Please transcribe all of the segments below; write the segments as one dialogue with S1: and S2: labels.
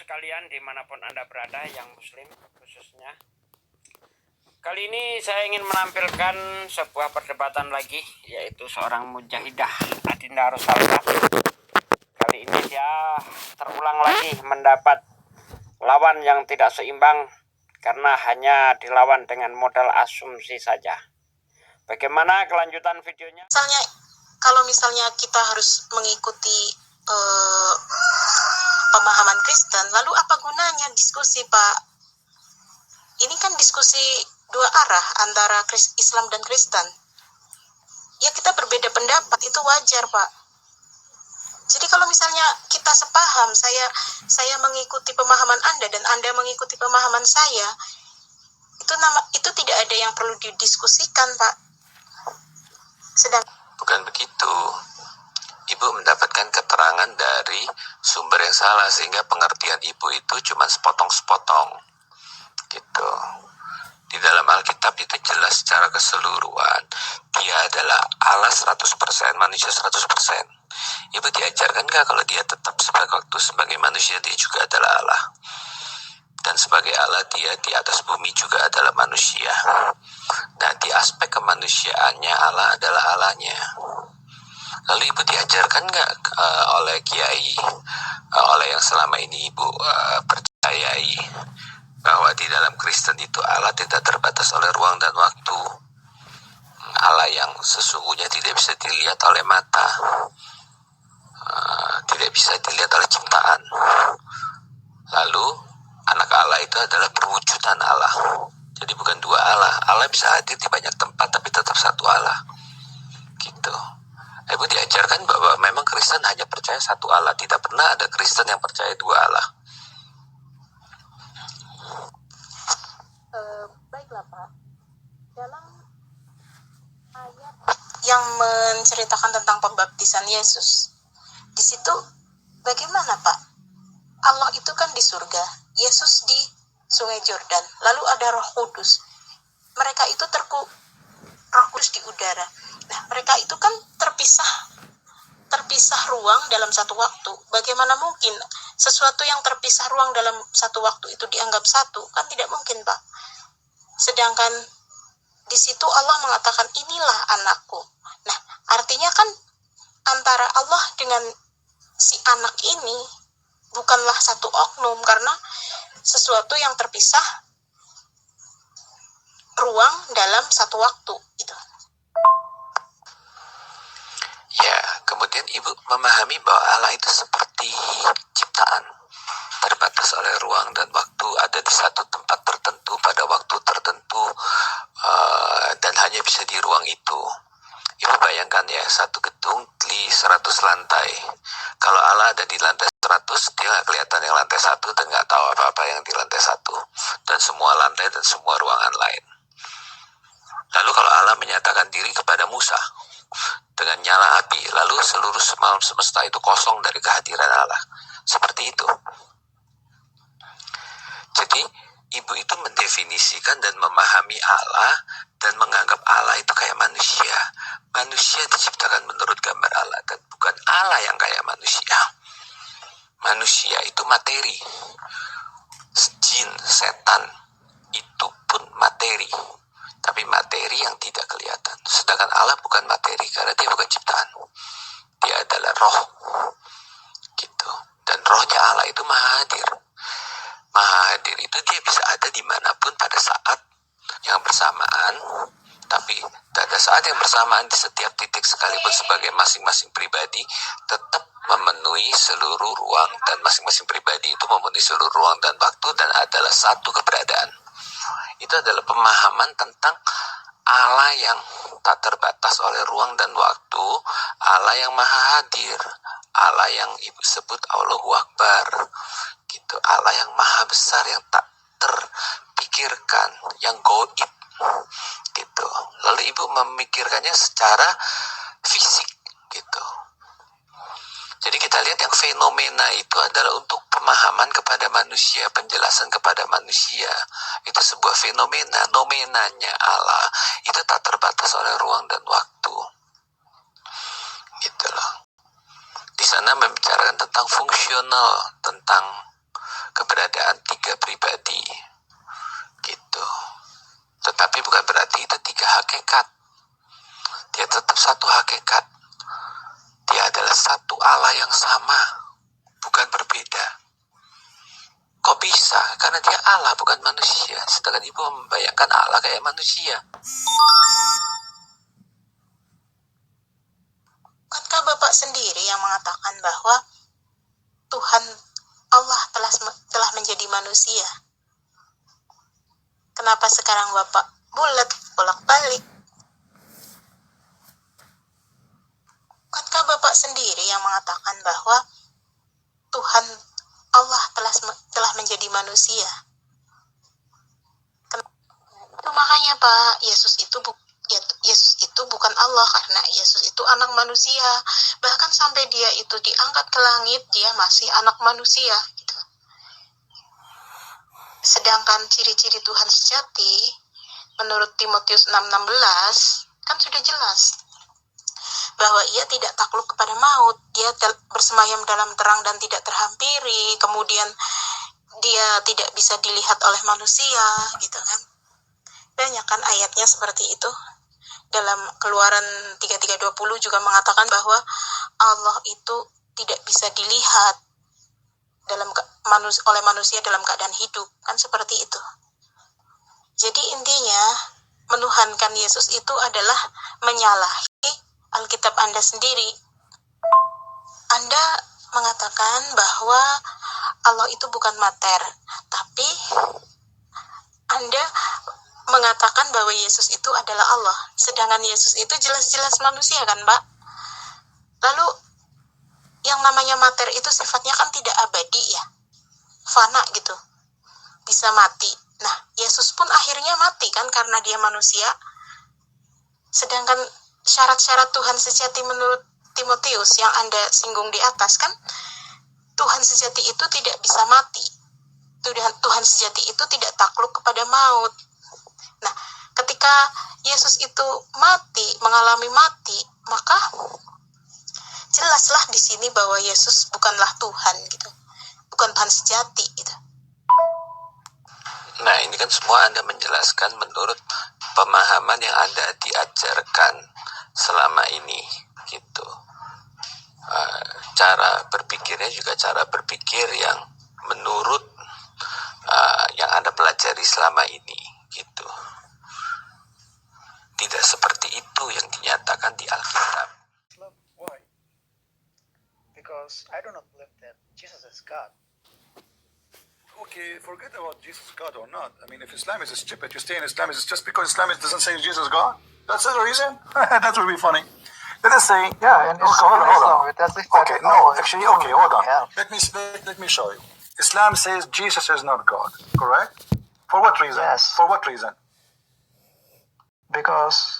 S1: sekalian dimanapun Anda berada, yang muslim khususnya. Kali ini saya ingin menampilkan sebuah perdebatan lagi, yaitu seorang mujahidah Adinda Rosalba. Kali ini dia terulang lagi mendapat lawan yang tidak seimbang karena hanya dilawan dengan modal asumsi saja. Bagaimana kelanjutan videonya?
S2: Kalau misalnya kita harus mengikuti pemahaman Kristen, lalu apa gunanya diskusi, Pak? Ini kan diskusi dua arah antara Islam dan Kristen. Ya, kita berbeda pendapat, itu wajar, Pak. Jadi kalau misalnya kita sepaham, saya mengikuti pemahaman Anda dan Anda mengikuti pemahaman saya, itu tidak ada yang perlu didiskusikan, Pak.
S3: Bukan begitu. Ibu mendapatkan keterangan dari sumber yang salah, sehingga pengertian ibu itu cuma sepotong-sepotong gitu. Di dalam Alkitab itu jelas secara keseluruhan dia adalah Allah 100%, manusia 100%. Ibu diajarkan gak kalau dia tetap sebagai manusia dia juga adalah Allah, dan sebagai Allah dia di atas bumi juga adalah manusia. Nah, di aspek kemanusiaannya Allah adalah Allahnya. Lalu ibu diajarkan nggak oleh kiai, oleh yang selama ini ibu percayai, bahwa di dalam Kristen itu Allah tidak terbatas oleh ruang dan waktu, Allah yang sesungguhnya tidak bisa dilihat oleh mata, tidak bisa dilihat oleh ciptaan. Lalu anak Allah itu adalah perwujudan Allah. Jadi bukan dua Allah. Allah bisa hadir di banyak tempat tapi tetap satu Allah. Gitu. Ibu diajarkan bahwa memang Kristen hanya percaya satu Allah, tidak pernah ada Kristen yang percaya dua Allah.
S2: Baiklah, Pak. Dalam ayat yang menceritakan tentang pembaptisan Yesus, di situ bagaimana, Pak? Allah itu kan di surga, Yesus di Sungai Jordan, lalu ada Roh Kudus. Mereka itu Roh Kudus di udara. Nah, mereka itu kan terpisah ruang dalam satu waktu. Bagaimana mungkin sesuatu yang terpisah ruang dalam satu waktu itu dianggap satu? Kan tidak mungkin, Pak. Sedangkan di situ Allah mengatakan, inilah anakku. Nah, artinya kan antara Allah dengan si anak ini bukanlah satu oknum, karena sesuatu yang terpisah ruang dalam satu waktu gitu.
S3: Ya, kemudian ibu memahami bahwa Allah itu seperti ciptaan, terbatas oleh ruang dan waktu, ada di satu tempat tertentu pada waktu tertentu, dan hanya bisa di ruang itu. Ibu bayangkan ya, satu gedung di 100 lantai. Kalau Allah ada di lantai 100, dia nggak kelihatan yang lantai 1 dan nggak tahu apa-apa yang di lantai 1 dan semua lantai dan semua ruangan lain. Lalu kalau Allah menyatakan diri kepada Musa dengan nyala api, lalu seluruh alam semesta itu kosong dari kehadiran Allah. Seperti itu. Jadi ibu itu mendefinisikan dan memahami Allah dan menganggap Allah itu kayak manusia. Manusia diciptakan menurut gambar Allah dan bukan Allah yang kayak manusia. Manusia itu materi. Jin, setan itu pun materi. Tapi materi yang tidak kelihatan. Sedangkan Allah bukan materi karena dia bukan ciptaan. Dia adalah roh. Gitu. Dan rohnya Allah itu maha hadir. Maha hadir itu dia bisa ada dimanapun pada saat yang bersamaan, tapi pada saat yang bersamaan di setiap titik sekalipun sebagai masing-masing pribadi tetap memenuhi seluruh ruang, dan masing-masing pribadi itu memenuhi seluruh ruang dan waktu dan adalah satu keberadaan. Itu adalah pemahaman tentang Allah yang tak terbatas oleh ruang dan waktu, Allah yang maha hadir, Allah yang ibu sebut Allahu Akbar, gitu, Allah yang maha besar, yang tak terpikirkan, yang gaib, gitu. Lalu ibu memikirkannya secara fisik, gitu. Jadi kita lihat yang fenomena itu adalah untuk pemahaman kepada manusia, penjelasan kepada manusia. Itu sebuah fenomena, nomenanya Allah itu tak terbatas oleh ruang dan waktu. Gitu loh. Di sana membicarakan tentang fungsional, tentang keberadaan tiga pribadi gitu. Tetapi bukan berarti itu tiga hakikat. Dia tetap satu hakikat. Dia adalah satu Allah yang sama, bukan berbeda. Kok bisa? Karena dia Allah, bukan manusia. Sedangkan ibu membayangkan Allah kayak manusia.
S2: Bukankah Bapak sendiri yang mengatakan bahwa Tuhan Allah telah menjadi manusia? Kenapa sekarang Bapak bulat, bolak-balik? Bukankah Bapak sendiri yang mengatakan bahwa Tuhan Allah telah menjadi manusia? Itu makanya Pak, Yesus itu bukan Allah, karena Yesus itu anak manusia. Bahkan sampai dia itu diangkat ke langit, dia masih anak manusia gitu. Sedangkan ciri-ciri Tuhan sejati menurut Timotius 6:16 kan sudah jelas bahwa ia tidak takluk kepada maut, dia bersemayam dalam terang dan tidak terhampiri, kemudian dia tidak bisa dilihat oleh manusia gitu kan. Banyak kan ayatnya seperti itu. Dalam Keluaran 33:20 juga mengatakan bahwa Allah itu tidak bisa dilihat oleh manusia dalam keadaan hidup, kan seperti itu. Jadi intinya menuhankan Yesus itu adalah menyalahi Alkitab Anda sendiri. Anda mengatakan bahwa Allah itu bukan mater, tapi Anda mengatakan bahwa Yesus itu adalah Allah, sedangkan Yesus itu jelas-jelas manusia kan, Pak? Lalu yang namanya mater itu sifatnya kan tidak abadi ya, fana gitu, bisa mati. Nah, Yesus pun akhirnya mati kan karena dia manusia. Sedangkan syarat-syarat Tuhan sejati menurut Timotius yang Anda singgung di atas kan, Tuhan sejati itu tidak bisa mati. Tuhan sejati itu tidak takluk kepada maut. Nah, ketika Yesus itu mengalami mati, maka jelaslah di sini bahwa Yesus bukanlah Tuhan gitu. Bukan Tuhan sejati gitu.
S3: Nah, ini kan semua Anda menjelaskan menurut pemahaman yang Anda diajarkan selama ini gitu. Cara berpikirnya juga cara berpikir yang menurut yang Anda pelajari selama ini gitu. Tidak seperti itu yang dinyatakan di Alkitab.
S4: Why? Because I do not believe that Jesus is God.
S5: Okay, forget about Jesus God or not. I mean, if Islam is stupid, you stay in Islam, is it just because Islam doesn't say Jesus God? That's the reason? That would be funny. Let us say...
S4: Yeah, and
S5: hold on.
S4: it does
S5: Okay, no, actually, okay, hold on.
S4: Yeah.
S5: Let me show you. Islam says Jesus is not God, correct? For what reason?
S4: Yes.
S5: For what reason?
S4: Because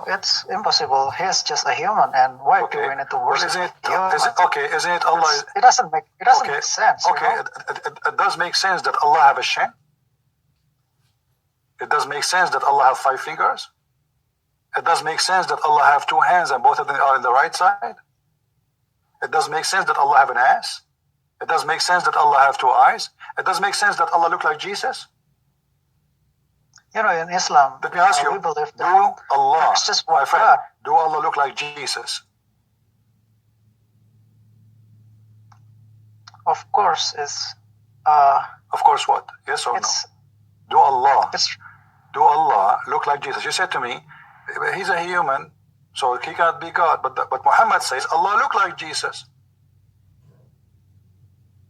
S4: it's impossible. He's just a human, and why do we need to
S5: Well,
S4: worship
S5: isn't it
S4: him?
S5: Allah...
S4: It doesn't make sense.
S5: Okay, it does make sense that Allah have a shin. It does make sense that Allah have 5 fingers. It does make sense that Allah have 2 hands and both of them are on the right side. It does make sense that Allah have an ass. It does make sense that Allah have 2 eyes. It does make sense that Allah look like Jesus.
S4: In Islam,
S5: Let me ask you,
S4: we believe
S5: do
S4: that
S5: Allah,
S4: there's just
S5: my
S4: one
S5: friend,
S4: God.
S5: do Allah look like Jesus?
S4: Of course,
S5: Of course what? Yes or no?
S4: it's
S5: Do Allah look like Jesus? You said to me, he's a human, so he can't be God. But Muhammad says Allah look like Jesus.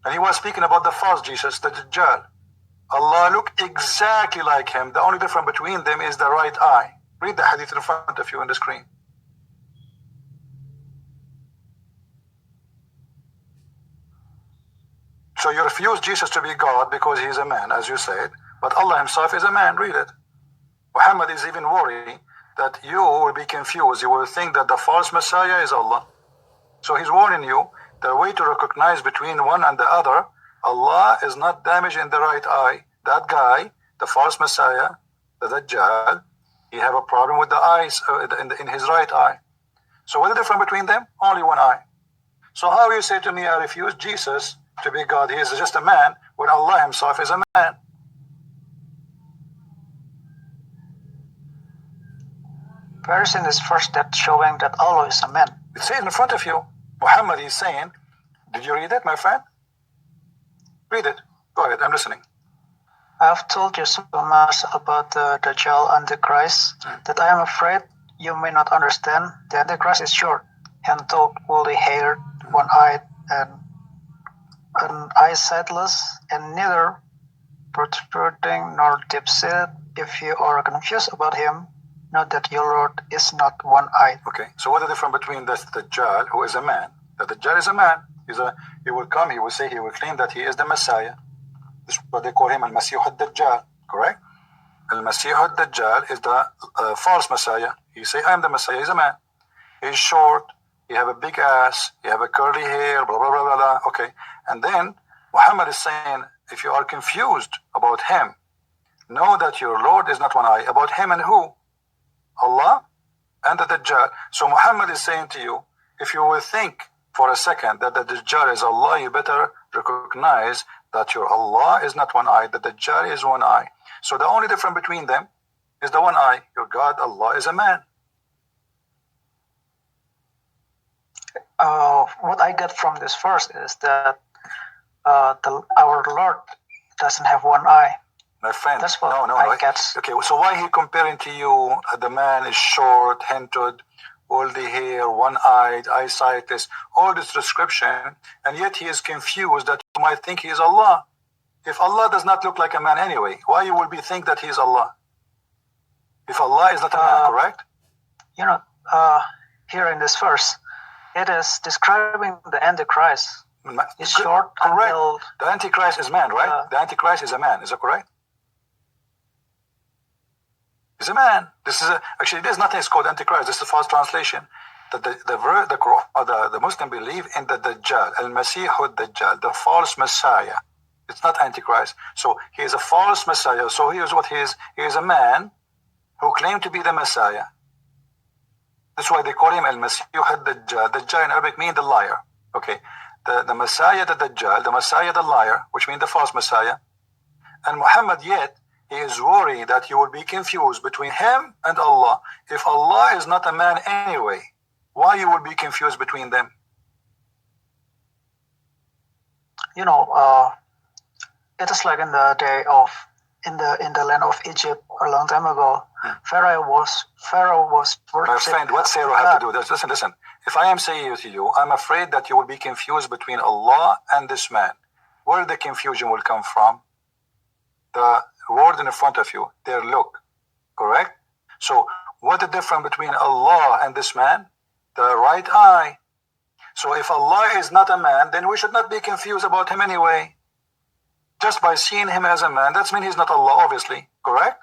S5: And he was speaking about the false Jesus, the Dajjal. Allah look exactly like him. The only difference between them is the right eye. Read the hadith in front of you on the screen. So you refuse Jesus to be God because he is a man, as you said. But Allah himself is a man. Read it. Muhammad is even worried that you will be confused. You will think that the false Messiah is Allah. So he's warning you, the way to recognize between one and the other, Allah is not damaged in the right eye. That guy, the false Messiah, the Dajjal, he have a problem with the eyes in his right eye. So what's the difference between them? Only one eye. So how you say to me, I refuse Jesus to be God, he is just a man, when Allah himself is a man.
S4: Where is in this verse that showing that Allah is a man?
S5: It's in front of you. Muhammad is saying, did you read it, my friend? Read it. Go ahead, I'm listening.
S4: I have told you so much about the Dajjal Antichrist that I am afraid you may not understand. The Antichrist is short, hand-tall, woolly-haired, one-eyed, and an eye sightless, and neither protruding nor deep-seated. If you are confused about him, know that your Lord is not one-eyed.
S5: Okay, so what is the difference between the Dajjal, who is a man? The Dajjal is a man. He will come, he will say, he will claim that he is the Messiah. This is what they call him, Al-Masih al-Dajjal, correct? Al-Masih al-Dajjal is the false Messiah. He say, I am the Messiah. He's a man. He's short. He have a big ass. He have a curly hair, blah, blah, blah, blah, blah. Okay. And then Muhammad is saying, if you are confused about him, know that your Lord is not one eye. About him and who? Allah and the Dajjal. So Muhammad is saying to you, if you will think for a second that the Dajjal is Allah, you better recognize that your Allah is not one eye, the Dajjal is one eye. So the only difference between them is the one eye. Your God, Allah, is a man.
S4: What I get from this verse is that our Lord doesn't have one eye.
S5: My friend,
S4: That's what
S5: no.
S4: I get.
S5: Okay, so why he comparing to you, the man is short, hand-toed, woolly hair, one-eyed, eyesightless, all this description, and yet he is confused that you might think he is Allah. If Allah does not look like a man anyway, why you will be think that he is Allah? If Allah is not a man, correct?
S4: You know, here in this verse, it is describing the Antichrist. It's short
S5: correct.
S4: until...
S5: The Antichrist is man, right? The Antichrist is a man, is that correct? He's a man. Actually, there's nothing called Antichrist. This is a false translation. The Muslim believe in the Dajjal, Al-Masih al-Dajjal, the false Messiah. It's not Antichrist. So he is a false Messiah. So here's what he is. He is a man who claimed to be the Messiah. That's why they call him Al-Masih al-Dajjal. Dajjal in Arabic means the liar. Okay. The Messiah, the Dajjal, the Messiah, the liar, which means the false Messiah. And Muhammad yet, he is worried that you will be confused between him and Allah. If Allah is not a man anyway, why you will be confused between them?
S4: You know, it is like in the day of, in the land of Egypt a long time ago, Pharaoh was worshiping.
S5: My friend, what Pharaoh have to do? Listen. If I am saying to you, I'm afraid that you will be confused between Allah and this man. Where the confusion will come from? The word in front of you, their look, correct? So what the difference between Allah and this man? The right eye. So if Allah is not a man, then we should not be confused about him anyway. Just by seeing him as a man, that means he's not Allah, obviously, correct?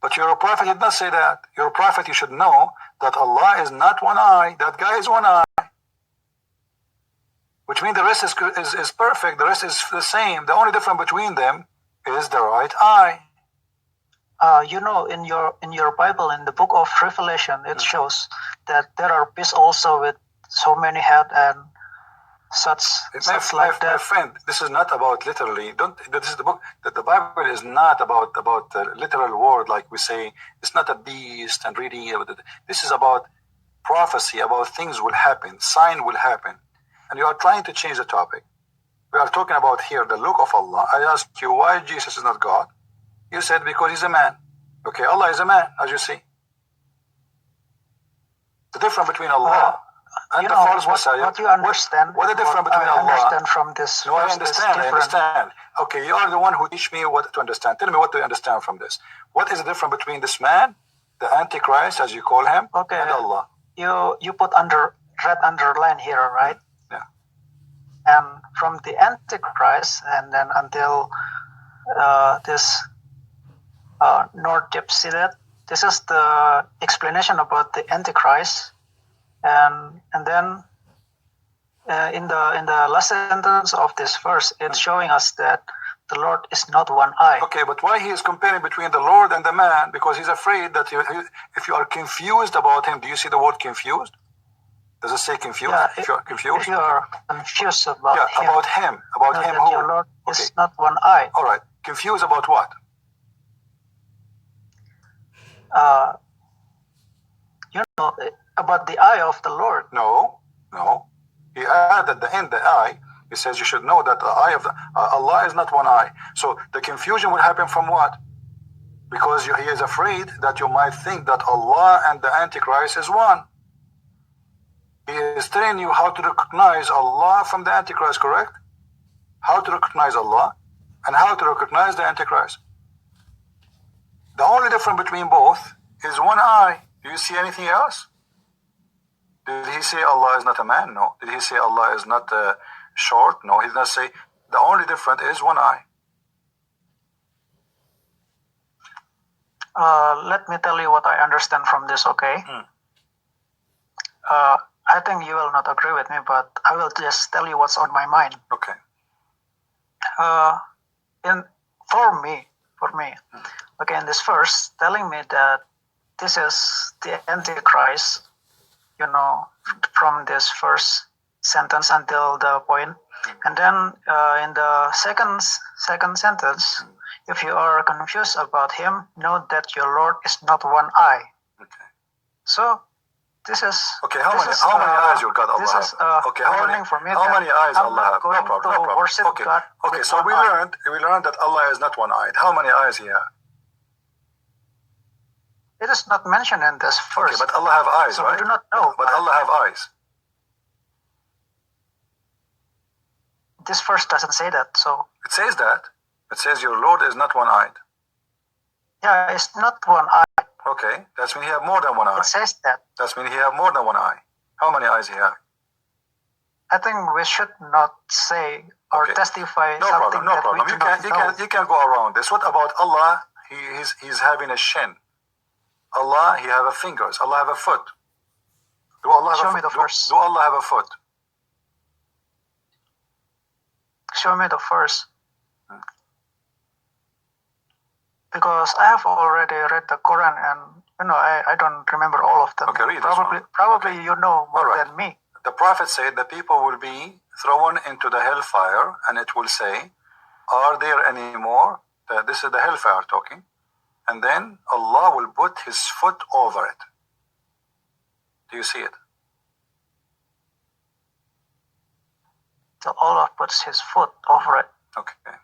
S5: But your prophet did not say that. Your prophet, you should know that Allah is not one eye. That guy is one eye. Which means the rest is perfect. The rest is the same. The only difference between them is the right eye.
S4: You know, in your Bible, in the book of Revelation, it shows that there are beasts also with so many heads and such like that.
S5: My friend, this is not about literally. This is the book. That the Bible is not about the literal word like we say. It's not a beast and reading about it. This is about prophecy, about things will happen, sign will happen. And you are trying to change the topic. We are talking about here the look of Allah. I asked you why Jesus is not God. You said because he's a man. Okay, Allah is a man, as you see. The difference between Allah and the false Messiah.
S4: What you understand?
S5: What the difference between Allah?
S4: I understand from this.
S5: No, I understand. Okay, you are the one who teach me what to understand. Tell me what to understand from this. What is the difference between this man, the Antichrist, as you call him, and Allah?
S4: You put red underline here, right?
S5: Yeah.
S4: And from the Antichrist, and then until this North Deep-seated, this is the explanation about the Antichrist, and then in the last sentence of this verse, it's showing us that the Lord is not one eye.
S5: Okay, but why he is comparing between the Lord and the man? Because he's afraid that if you are confused about him, do you see the word confused? Does it say confused?
S4: Yeah,
S5: Confused?
S4: if you are confused about
S5: Yeah,
S4: him,
S5: about him. About
S4: know
S5: him
S4: that
S5: who?
S4: your Lord
S5: Okay.
S4: is not one eye.
S5: All right. Confused about what?
S4: You know about the eye of the Lord.
S5: No. He added at the end the eye. He says you should know that the eye of Allah is not one eye. So the confusion would happen from what? Because he is afraid that you might think that Allah and the Antichrist is one. He is telling you how to recognize Allah from the Antichrist, correct? How to recognize Allah and how to recognize the Antichrist. The only difference between both is one eye. Do you see anything else? Did he say Allah is not a man? No. Did he say Allah is not short? No. He did not say. The only difference is one eye.
S4: Let me tell you what I understand from this, okay? I think you will not agree with me, but I will just tell you what's on my mind.
S5: Okay.
S4: For me, okay, in this verse, telling me that this is the Antichrist, you know, from this first sentence until the point, and then in the second sentence, if you are confused about him, know that your Lord is not one eye.
S5: Okay.
S4: So this is
S5: okay. How many eyes your God Allah
S4: this
S5: have?
S4: Is,
S5: okay. How many eyes
S4: I'm
S5: Allah
S4: not
S5: have?
S4: going
S5: No problem.
S4: to
S5: No problem.
S4: worship
S5: Okay.
S4: God
S5: Okay.
S4: with
S5: So
S4: one
S5: we
S4: eye.
S5: learned that Allah is not one eyed. How many eyes He have?
S4: It is not mentioned in this verse.
S5: Okay, but Allah have eyes,
S4: so
S5: right?
S4: we do not know.
S5: But Allah have eyes.
S4: This verse doesn't say that. So
S5: it says that. It says your Lord is not one eyed.
S4: Yeah, it's not one eye.
S5: Okay, that's mean He have more than one eye.
S4: It says that.
S5: That's mean He have more than one eye. How many eyes He have?
S4: I think we should not say or testify
S5: no
S4: something
S5: problem, no
S4: that
S5: problem.
S4: we do not know.
S5: You can go around this. What about Allah? He's having a shin. Allah, He have a fingers. Allah have a foot. Do Allah have
S4: Show
S5: a
S4: me the verse.
S5: Do Allah have a foot?
S4: Show me the verse. Because I have already read the Quran and I don't remember all of them.
S5: Okay, read
S4: Probably you know more than me.
S5: The Prophet said the people will be thrown into the hellfire and it will say, are there any more? This is the hellfire talking. And then Allah will put His foot over it. Do you see it?
S4: So Allah puts His foot over it.
S5: Okay.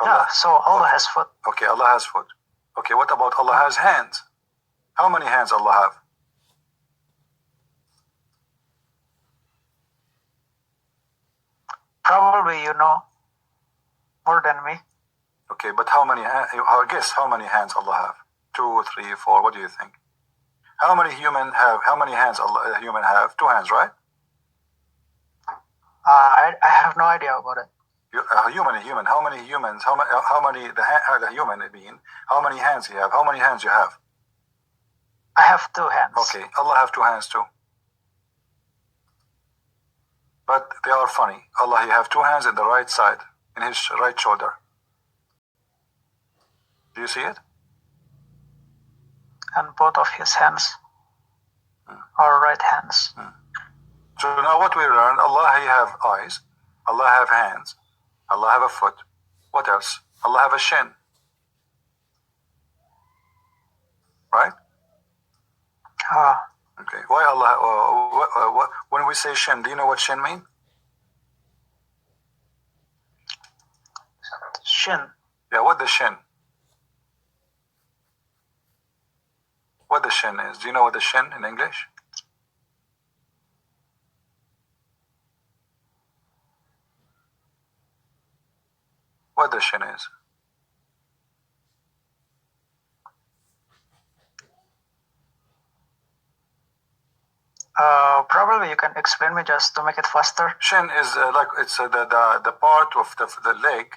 S4: Yeah, so Allah has foot.
S5: Okay, Allah has foot. Okay, what about Allah has hands? How many hands Allah have?
S4: Probably you know more than me.
S5: Okay, but how many? Guess how many hands Allah have? 2, 3, 4. What do you think? How many human have? How many hands Allah human have? 2 hands, right?
S4: I have no idea about it.
S5: Human. How many humans? How many the human being? How many hands he have? How many hands you have?
S4: I have 2 hands.
S5: Okay, Allah have 2 hands too. But they are funny. Allah, He have 2 hands in the right side, in His right shoulder. Do you see it?
S4: And both of His hands are right hands.
S5: So now what we learned, Allah He have eyes, Allah have hands, Allah have a foot. What else? Allah have a shin. Right? Okay. Why Allah? When we say shin, do you know what shin mean?
S4: Shin.
S5: Yeah. What the shin? What the shin is? Do you know what the shin in English? What the shin is?
S4: Probably you can explain me just to make it faster.
S5: Shin is like it's the part of the leg.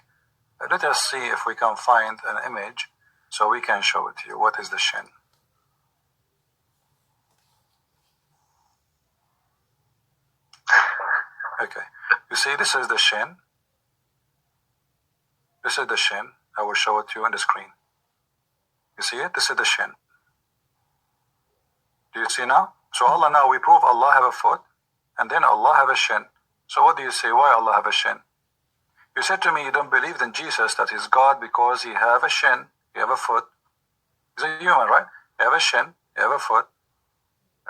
S5: Let us see if we can find an image so we can show it to you. What is the shin? Okay. You see, this is the shin. This is the shin. I will show it to you on the screen. You see it? This is the shin. Do you see now? So Allah, now we prove Allah have a foot, and then Allah have a shin. So what do you say? Why Allah have a shin? You said to me you don't believe in Jesus that He's God because He have a shin, He have a foot. He's a human, right? He have a shin, He have a foot.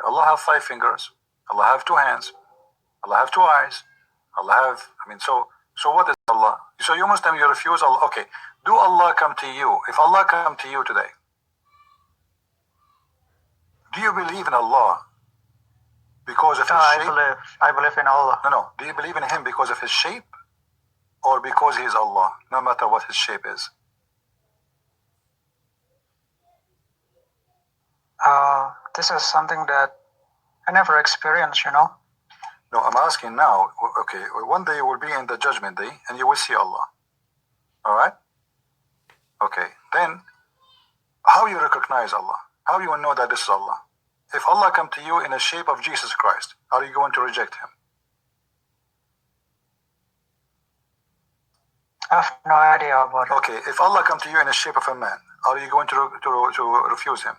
S5: Allah have 5 fingers. Allah have 2 hands. Allah have 2 eyes. Allah have, so what is Allah? So you Muslim, you refuse Allah. Okay, do Allah come to you? If Allah come to you today, do you believe in Allah because of His shape?
S4: I believe in Allah.
S5: No. Do you believe in Him because of His shape? Or because He is Allah, no matter what His shape is?
S4: This is something that I never experienced,
S5: No, I'm asking now. Okay, one day you will be in the judgment day and you will see Allah. All right? Okay, then how you recognize Allah? How you will know that this is Allah? If Allah come to you in the shape of Jesus Christ, are you going to reject Him?
S4: I have no idea about it.
S5: Okay, if Allah come to you in the shape of a man, are you going to refuse Him?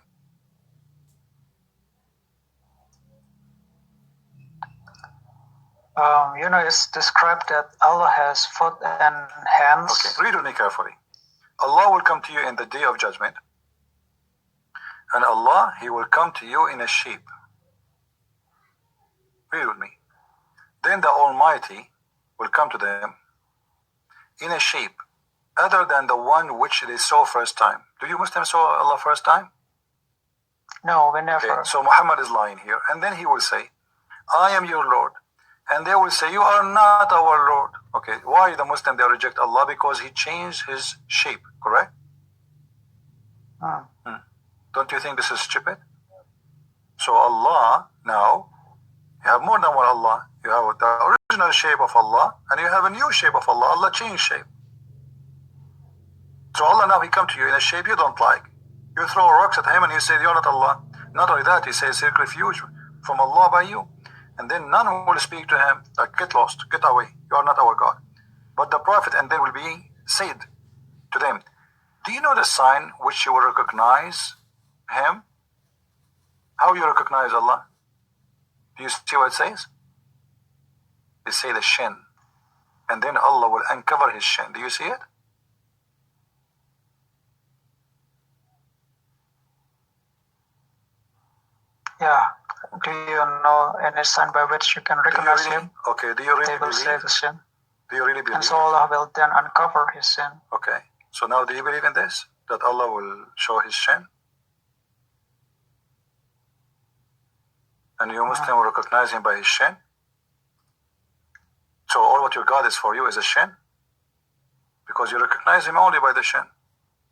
S4: It's described that Allah has foot and hands.
S5: Okay, read with me carefully. Allah will come to you in the day of judgment, and Allah, He will come to you in a shape. Read with me. Then the Almighty will come to them in a shape other than the one which they saw first time. Do you Muslims saw Allah first time?
S4: No, we never.
S5: Okay, so Muhammad is lying here, and then he will say, I am your Lord. And they will say, you are not our Lord. Okay, why the Muslim, they reject Allah? Because He changed His shape, correct? Don't you think this is stupid? So Allah, now, you have more than one Allah. You have the original shape of Allah, and you have a new shape of Allah. Allah changed shape. So Allah now, He come to you in a shape you don't like. You throw rocks at Him and you say, you're not Allah. Not only that, He says, seek refuge from Allah by you. And then none will speak to Him, like, get lost, get away, you are not our God. But the Prophet, and then will be said to them, do you know the sign which you will recognize Him? How you recognize Allah? Do you see what it says? They say the shin. And then Allah will uncover His shin. Do you see it?
S4: Yeah. Do you know any sign by which you can recognize Him?
S5: Okay, do you really
S4: They will say
S5: believe?
S4: the sin.
S5: Do you really believe?
S4: And so Allah will then uncover His sin.
S5: Okay, so now do you believe in this? That Allah will show His shin? And you Muslim will recognize Him by His shin? So all what your God is for you is a shin? Because you recognize Him only by the shin.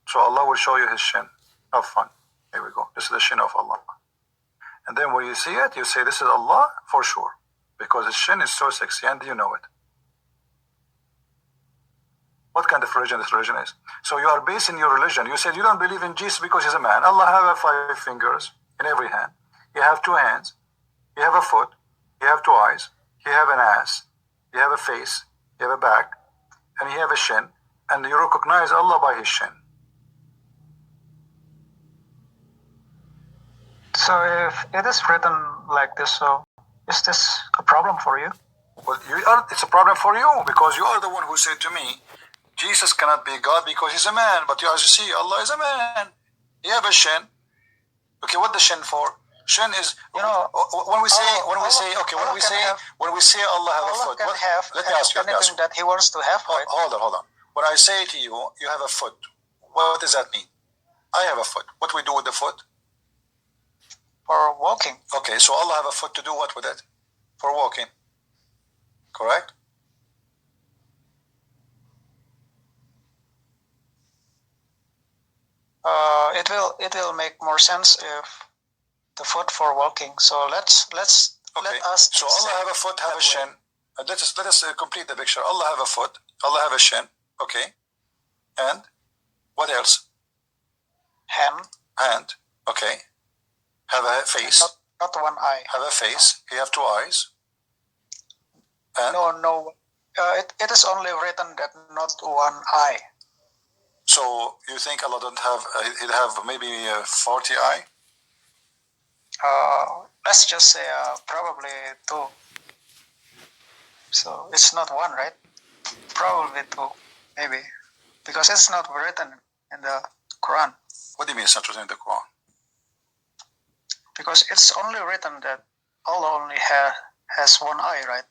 S5: So Allah will show you His shin. Have fun. Here we go. This is the shin of Allah. And then when you see it, you say, this is Allah for sure. Because His shin is so sexy and you know it. What kind of religion this religion is? So you are basing your religion. You said you don't believe in Jesus because He's a man. Allah have 5 fingers in every hand. He have 2 hands. He have a foot. He have 2 eyes. He have an ass. He have a face. He have a back. And He have a shin. And you recognize Allah by His shin.
S4: So if it is written like this, so is this a problem for you?
S5: Well, it's a problem for you because you are the one who said to me, Jesus cannot be God because He's a man. But as you see, Allah is a man. He have a shin. Okay, what the shin for? Shin is, when we say Allah have a foot. Let me ask you.
S4: Anything that He wants to have. Right?
S5: Hold on. When I say to you, you have a foot. What does that mean? I have a foot. What we do with the foot?
S4: For walking.
S5: Okay, so Allah have a foot to do what with it? For walking. Correct?
S4: It will make more sense if the foot for walking. So let us.
S5: So Allah have a foot, have a shin. Let us complete the picture. Allah have a foot. Allah have a shin. Okay. And what else? Hand. Okay. Have a face.
S4: Not 1 eye.
S5: Have a face. He have 2 eyes. And
S4: No. It is only written that not 1 eye.
S5: so you think Allah don't have? He'll have maybe 40 eye.
S4: Let's just say probably two. So it's not one, right? Probably two, maybe, because it's not written in the Quran.
S5: What do you mean it's not written in the Quran?
S4: Because it's only written that Allah only has one eye, right?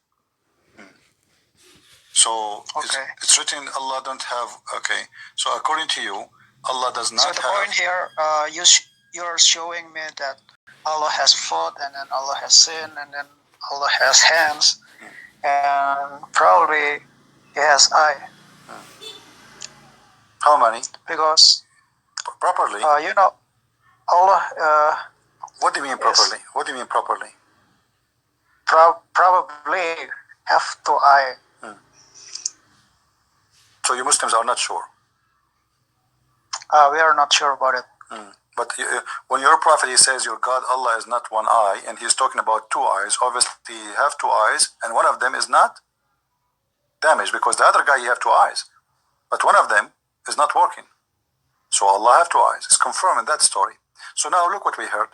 S5: So
S4: Okay.
S5: it's written Allah don't have. Okay. So according to you, Allah does not
S4: So
S5: have.
S4: the point here, you're showing me that Allah has foot, and then Allah has sin, and then Allah has hands, and probably He has eye.
S5: How many?
S4: Because
S5: Properly.
S4: Allah.
S5: What do you mean properly? What do you mean properly?
S4: Probably have two eye.
S5: So you Muslims are not sure.
S4: We are not sure about it.
S5: But when your prophet, he says your God Allah is not one eye, and he's talking about two eyes. Obviously, you have two eyes, and one of them is not damaged because the other guy you have two eyes, but one of them is not working. So Allah have two eyes. It's confirming that story. So now look what we heard.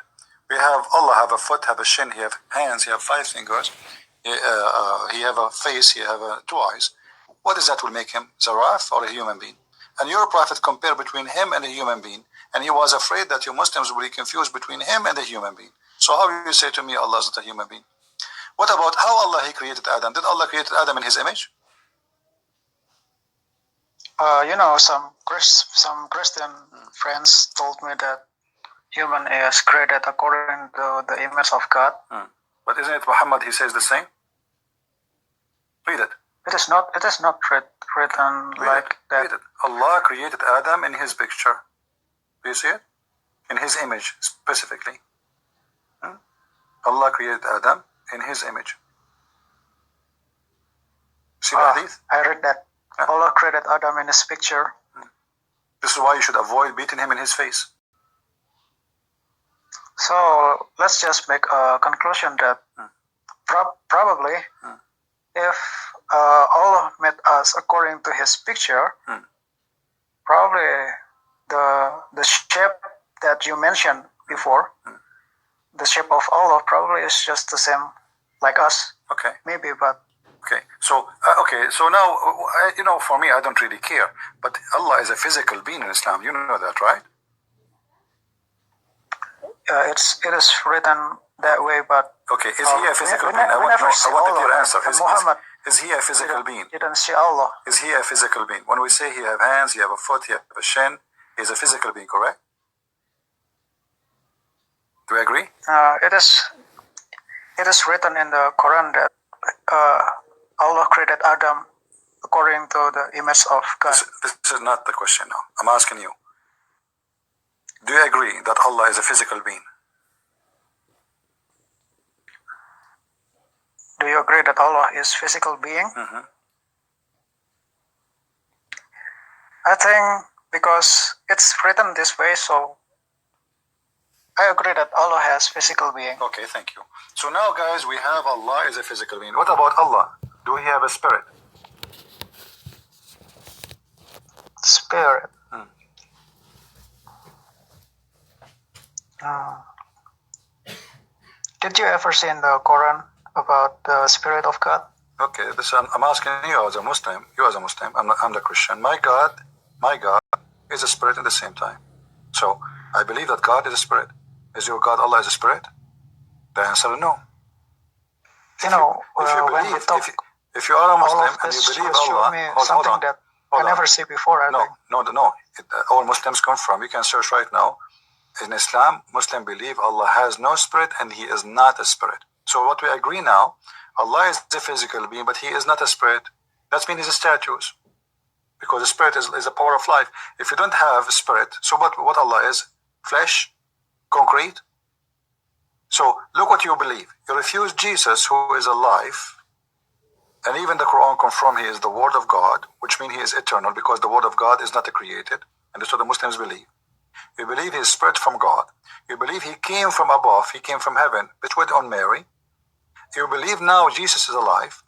S5: We have Allah have a foot, have a shin, he have hands, he have 5 fingers, he have a face, he have two eyes. What is that will make him Zaraf or a human being? And your prophet compared between him and a human being, and he was afraid that you Muslims will be confused between him and a human being. So how do you say to me Allah is not a human being? What about how Allah he created Adam? Did Allah create Adam in his image?
S4: Some Christian friends told me that human is created according to the image of God.
S5: But isn't it Muhammad? He says the same. Read it.
S4: It is not written like that.
S5: Read it. Allah created Adam in his picture. Do you see it? In his image specifically. Allah created Adam in his image. See the hadith?
S4: I read that. Allah created Adam in his picture.
S5: This is why you should avoid beating him in his face.
S4: So let's just make a conclusion that probably if Allah made us according to his picture, probably the shape that you mentioned before, the shape of Allah probably is just the same like us.
S5: Okay.
S4: Maybe, but
S5: okay. So now, for me, I don't really care. But Allah is a physical being in Islam. You know that, right?
S4: it is written that way. But
S5: okay, is he a physical being? I want your answer. Is he a physical being?
S4: You don't see Allah.
S5: Is he a physical being? When we say he have hands, he have a foot, he have a shin, he's a physical being, correct? Do you agree?
S4: It is written in the Quran that Allah created Adam according to the image of God.
S5: This is not the question now. I'm asking you. Do you agree that Allah is a physical being?
S4: Do you agree that Allah is physical being? I think because it's written this way, so I agree that Allah has physical being.
S5: Okay, thank you. So now, guys, we have Allah is a physical being. What about Allah? Do he have a spirit?
S4: Spirit. Did you ever see in the Quran about the Spirit of God?
S5: Okay, I'm asking you as a Muslim. You as a Muslim. I'm the Christian. My God is a spirit at the same time. So I believe that God is a spirit. Is your God Allah is a spirit? The answer is no.
S4: If
S5: you are a Muslim and you believe Allah, hold on.
S4: I never see before.
S5: No. All Muslims come from. You can search right now. In Islam, Muslims believe Allah has no spirit and He is not a spirit. So what we agree now, Allah is a physical being, but He is not a spirit. That means He's a statue. Because the spirit is a power of life. If you don't have a spirit, so what Allah is? Flesh? Concrete? So look what you believe. You refuse Jesus, who is alive, and even the Quran confirms He is the Word of God, which means He is eternal, because the Word of God is not created, and that's what the Muslims believe. You believe He is spirit from God. You believe He came from above, He came from heaven, bestowed on Mary. You believe now Jesus is alive,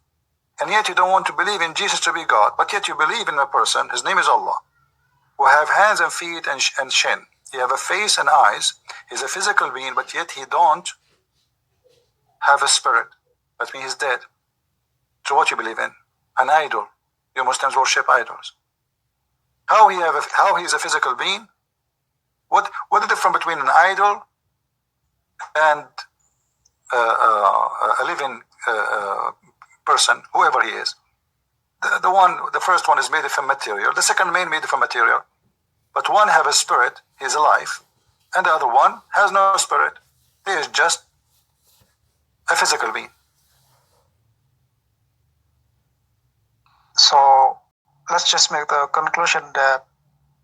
S5: and yet you don't want to believe in Jesus to be God, but yet you believe in a person, His name is Allah, who have hands and feet and shin, He have a face and eyes. He's a physical being, but yet he don't have a spirit. That means he's dead. So what you believe in? An idol. You Muslims worship idols. How he's a physical being? What the difference between an idol and a living person, whoever he is? The first one is made from material. The second man made from material. But one have a spirit, he is alive, and the other one has no spirit. He is just a physical being.
S4: So let's just make the conclusion that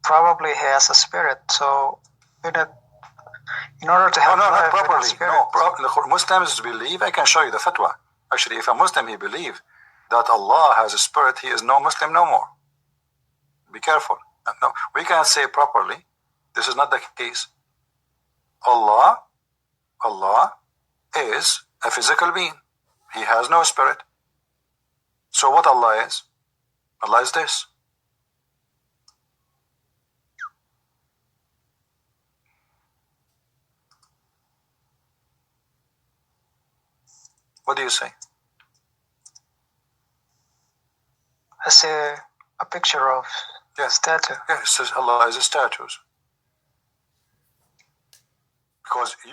S4: probably he has a spirit. So in order to have
S5: No,
S4: life
S5: not properly.
S4: spirit,
S5: No, Muslims believe, I can show you the fatwa. Actually, if a Muslim, he believe that Allah has a spirit, he is no Muslim no more. Be careful. No, we can't say properly. This is not the case. Allah is a physical being. He has no spirit. So what Allah is? Allah is this. What do you say?
S4: I see a picture of a statue.
S5: Yes, Allah is a statue. Because we